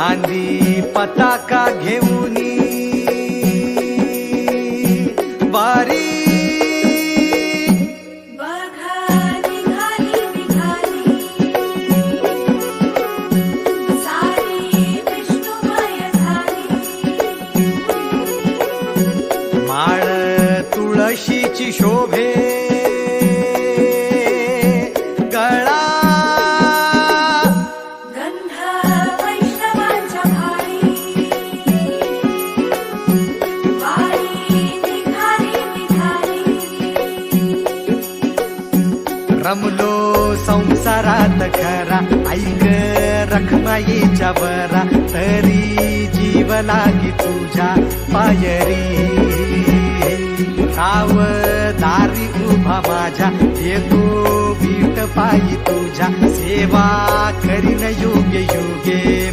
खांदी पताका घेऊनी वारी माळ तुळशीची शोभे गळा गंध वैष्णवांच्या भाळी वारी निघाली निघाली रमलो संसारात खरा ऐक रखमाईच्या बरा तरी जीव लागी तुझ्या पायरी राव दारी उभा माझ्या येतो बीट पायी तुझ्या सेवा करीन युगे युगे